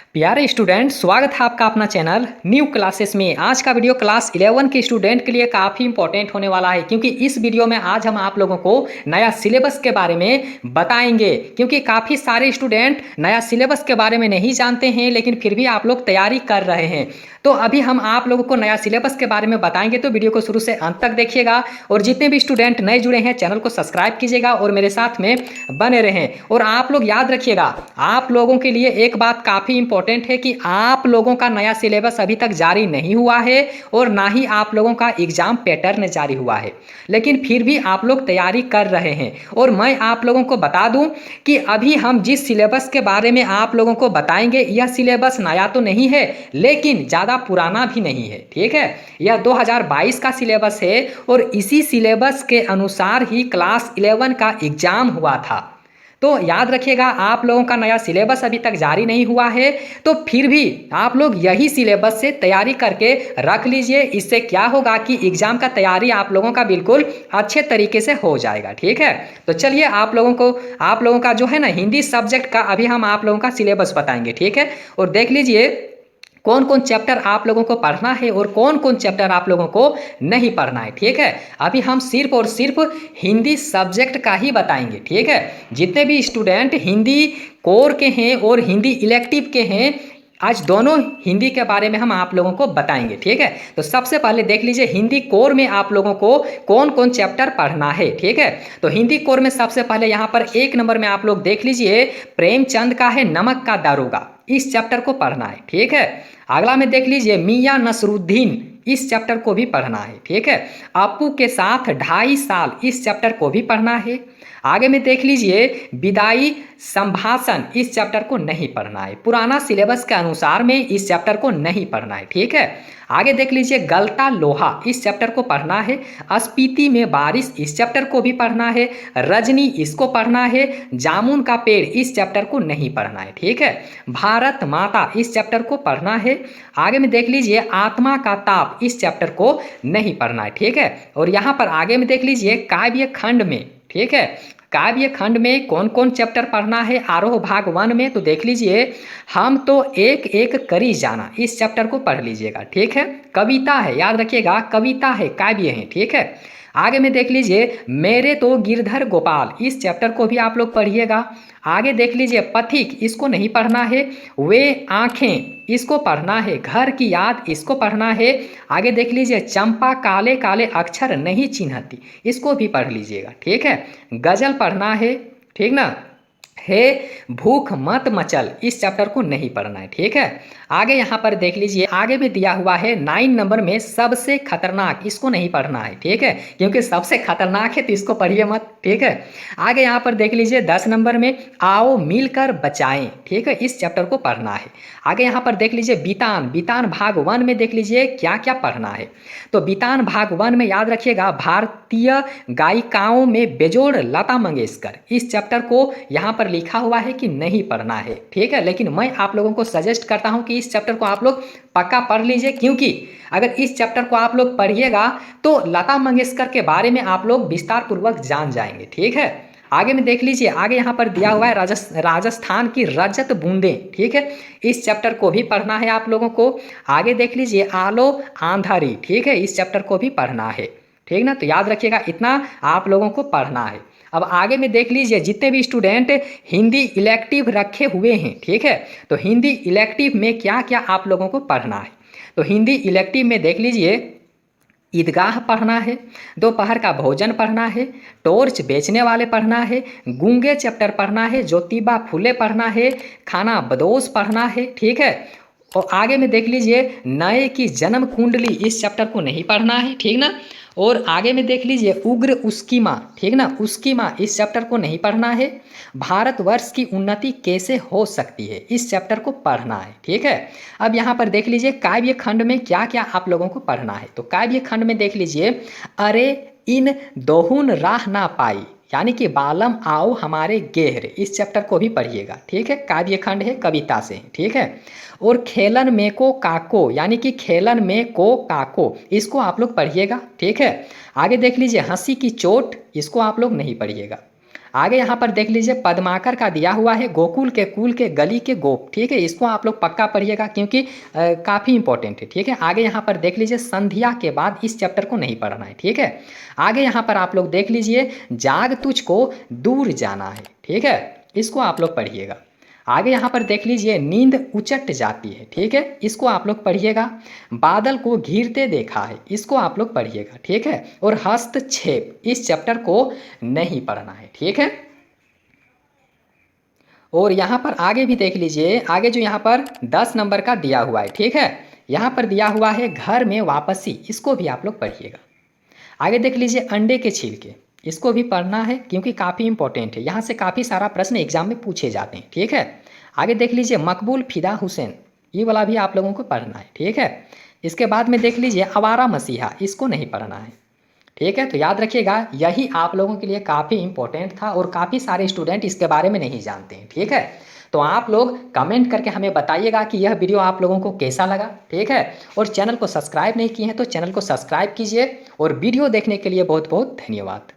प्यारे स्टूडेंट, स्वागत है आपका अपना चैनल न्यू क्लासेस में। आज का वीडियो क्लास 11 के स्टूडेंट के लिए काफ़ी इंपॉर्टेंट होने वाला है, क्योंकि इस वीडियो में आज हम आप लोगों को नया सिलेबस के बारे में बताएंगे। क्योंकि काफ़ी सारे स्टूडेंट नया सिलेबस के बारे में नहीं जानते हैं, लेकिन फिर भी आप लोग तैयारी कर रहे हैं। तो अभी हम आप लोगों को नया सिलेबस के बारे में बताएंगे, तो वीडियो को शुरू से अंत तक देखिएगा। और जितने भी स्टूडेंट नए जुड़े हैं, चैनल को सब्सक्राइब कीजिएगा और मेरे साथ में बने रहें। और आप लोग याद रखिएगा, आप लोगों के लिए एक बात काफ़ी इंपॉर्टेंट है कि आप लोगों का नया सिलेबस अभी तक जारी नहीं हुआ है और ना ही आप लोगों का एग्जाम पैटर्न जारी हुआ है, लेकिन फिर भी आप लोग तैयारी कर रहे हैं। और मैं आप लोगों को बता दूं कि अभी हम जिस सिलेबस के बारे में आप लोगों को बताएंगे, यह सिलेबस नया तो नहीं है, लेकिन ज़्यादा पुराना भी नहीं है। ठीक है, यह 2022 का सिलेबस है और इसी सिलेबस के अनुसार ही क्लास 11 का एग्जाम हुआ था। तो याद रखिएगा, आप लोगों का नया सिलेबस अभी तक जारी नहीं हुआ है, तो फिर भी आप लोग यही सिलेबस से तैयारी करके रख लीजिए। इससे क्या होगा कि एग्जाम का तैयारी आप लोगों का बिल्कुल अच्छे तरीके से हो जाएगा। ठीक है, तो चलिए आप लोगों का जो है ना हिंदी सब्जेक्ट का अभी हम आप लोगों का सिलेबस बताएंगे। ठीक है, और देख लीजिए कौन कौन चैप्टर आप लोगों को पढ़ना है और कौन कौन चैप्टर आप लोगों को नहीं पढ़ना है। ठीक है, अभी हम सिर्फ और सिर्फ हिंदी सब्जेक्ट का ही बताएंगे। ठीक है, जितने भी स्टूडेंट हिंदी कोर के हैं और हिंदी इलेक्टिव के हैं, आज दोनों हिंदी के बारे में हम आप लोगों को बताएंगे। ठीक है, तो सबसे पहले देख लीजिए हिंदी कोर में आप लोगों को कौन कौन चैप्टर पढ़ना है। ठीक है, तो हिंदी कोर में सबसे पहले यहाँ पर 1 नंबर में आप लोग देख लीजिए प्रेमचंद का है नमक का दारोगा, इस चैप्टर को पढ़ना है। ठीक है, अगला में देख लीजिए मियां नसरुद्दीन, इस चैप्टर को भी पढ़ना है। ठीक है, अपू के साथ 2.5 साल, इस चैप्टर को भी पढ़ना है। आगे में देख लीजिए विदाई संभाषण, इस चैप्टर को नहीं पढ़ना है। पुराना सिलेबस के अनुसार में इस चैप्टर को नहीं पढ़ना है। ठीक है, आगे देख लीजिए गलता लोहा, इस चैप्टर को पढ़ना है। स्पीति में बारिश, इस चैप्टर को भी पढ़ना है। रजनी, इसको पढ़ना है। जामुन का पेड़, इस चैप्टर को नहीं पढ़ना है। ठीक है, भारत माता, इस चैप्टर को पढ़ना है। आगे में देख लीजिए आत्मा का ताप, इस चैप्टर को नहीं पढ़ना है। ठीक है, और यहाँ पर आगे में देख लीजिए काव्य खंड में, ठीक है, काव्य खंड में कौन कौन चैप्टर पढ़ना है आरोह भाग 1 में, तो देख लीजिए हम तो एक एक करी जाना, इस चैप्टर को पढ़ लीजिएगा। ठीक है, कविता है, याद रखिएगा कविता है, काव्य है। ठीक है, आगे में देख लीजिए मेरे तो गिरधर गोपाल, इस चैप्टर को भी आप लोग पढ़िएगा। आगे देख लीजिए पथिक, इसको नहीं पढ़ना है। वे आंखें, इसको पढ़ना है। घर की याद, इसको पढ़ना है। आगे देख लीजिए चंपा काले काले अक्षर नहीं चिन्हती, इसको भी पढ़ लीजिएगा। ठीक है, गजल पढ़ना है। ठीक ना, हे भूख मत मचल, इस चैप्टर को नहीं पढ़ना है। ठीक है, आगे यहाँ पर देख लीजिए आगे भी दिया हुआ है 9 नंबर में सबसे खतरनाक, इसको नहीं पढ़ना है। ठीक है, क्योंकि सबसे खतरनाक है तो इसको पढ़िए मत। ठीक है, आगे यहाँ पर देख लीजिए 10 नंबर में आओ मिलकर बचाएं, ठीक है, इस चैप्टर को पढ़ना है। आगे यहाँ पर देख लीजिए बितान, बितान भाग 1 में देख लीजिए क्या क्या पढ़ना है। तो बितान भाग 1 में याद रखिएगा भारतीय गायिकाओं में बेजोड़ लता मंगेशकर, इस चैप्टर को यहाँ पर लिखा हुआ है कि नहीं पढ़ना है। ठीक है, लेकिन मैं आप लोगों को सजेस्ट करता हूँ कि इस चैप्टर को आप लोग पक्का पढ़ लीजिए, क्योंकि अगर इस चैप्टर को आप लोग पढ़िएगा तो लता मंगेशकर के बारे में आप लोग विस्तार पूर्वक जान जाएंगे। ठीक है, आगे में देख लीजिए आगे यहाँ पर दिया हुआ है राजस्थान की रजत बूंदें। ठीक है, इस चैप्टर को भी पढ़ना है आप लोगों को। आगे देख लीजिए आलो आंधारी, ठीक है, इस चैप्टर को भी पढ़ना है। ठीक ना, तो याद रखिएगा इतना आप लोगों को पढ़ना है। अब आगे में देख लीजिए जितने भी स्टूडेंट हिंदी इलेक्टिव रखे हुए हैं, ठीक है, तो हिंदी इलेक्टिव में क्या क्या आप लोगों को पढ़ना है। तो हिंदी इलेक्टिव में देख लीजिए ईदगाह पढ़ना है, दोपहर का भोजन पढ़ना है, टॉर्च बेचने वाले पढ़ना है, गूंगे चैप्टर पढ़ना है, ज्योतिबा फूले पढ़ना है, खाना बदोश पढ़ना है। ठीक है, और आगे में देख लीजिए नए की जन्म कुंडली, इस चैप्टर को नहीं पढ़ना है। ठीक ना, और आगे में देख लीजिए उग्र उसकी माँ, ठीक ना, उसकी माँ, इस चैप्टर को नहीं पढ़ना है। भारतवर्ष की उन्नति कैसे हो सकती है, इस चैप्टर को पढ़ना है। ठीक है, अब यहाँ पर देख लीजिए काव्य खंड में क्या क्या आप लोगों को पढ़ना है। तो काव्य खंड में देख लीजिए अरे इन दोहुन राह ना पाई, यानी कि बालम आओ हमारे गेहर, इस चैप्टर को भी पढ़िएगा। ठीक है, काव्य खंड है, कविता से। ठीक है, और खेलन में को काको, यानी कि खेलन में को काको, इसको आप लोग पढ़िएगा। ठीक है, आगे देख लीजिए हंसी की चोट, इसको आप लोग नहीं पढ़िएगा। आगे यहाँ पर देख लीजिए पद्माकर का दिया हुआ है गोकुल के कुल के गली के गोप, ठीक है, इसको आप लोग पक्का पढ़िएगा क्योंकि काफ़ी इंपॉर्टेंट है, ठीक है। आगे यहाँ पर देख लीजिए संध्या के बाद इस चैप्टर को नहीं पढ़ना है, ठीक है। आगे यहाँ पर आप लोग देख लीजिए जाग तुझको दूर जाना है, ठीक है, इसको आप लोग पढ़िएगा। आगे यहाँ पर देख लीजिए नींद उचट जाती है, ठीक है, इसको आप लोग पढ़िएगा। बादल को घिरते देखा है, इसको आप लोग पढ़िएगा, ठीक है। और हस्तक्षेप इस चैप्टर को नहीं पढ़ना है, ठीक है। और यहाँ पर आगे भी देख लीजिए, आगे जो यहाँ पर 10 नंबर का दिया हुआ है, ठीक है, यहाँ पर दिया हुआ है घर में वापसी, इसको भी आप लोग पढ़िएगा। आगे देख लीजिए अंडे के छिलके, इसको भी पढ़ना है क्योंकि काफ़ी इंपॉर्टेंट है, यहाँ से काफ़ी सारा प्रश्न एग्जाम में पूछे जाते हैं, ठीक है। आगे देख लीजिए मकबूल फिदा हुसैन, ये वाला भी आप लोगों को पढ़ना है, ठीक है। इसके बाद में देख लीजिए आवारा मसीहा, इसको नहीं पढ़ना है, ठीक है। तो याद रखिएगा यही आप लोगों के लिए काफ़ी इंपॉर्टेंट था और काफ़ी सारे स्टूडेंट इसके बारे में नहीं जानते हैं, ठीक है। तो आप लोग कमेंट करके हमें बताइएगा कि यह वीडियो आप लोगों को कैसा लगा, ठीक है। और चैनल को सब्सक्राइब नहीं किए हैं तो चैनल को सब्सक्राइब कीजिए और वीडियो देखने के लिए बहुत बहुत धन्यवाद।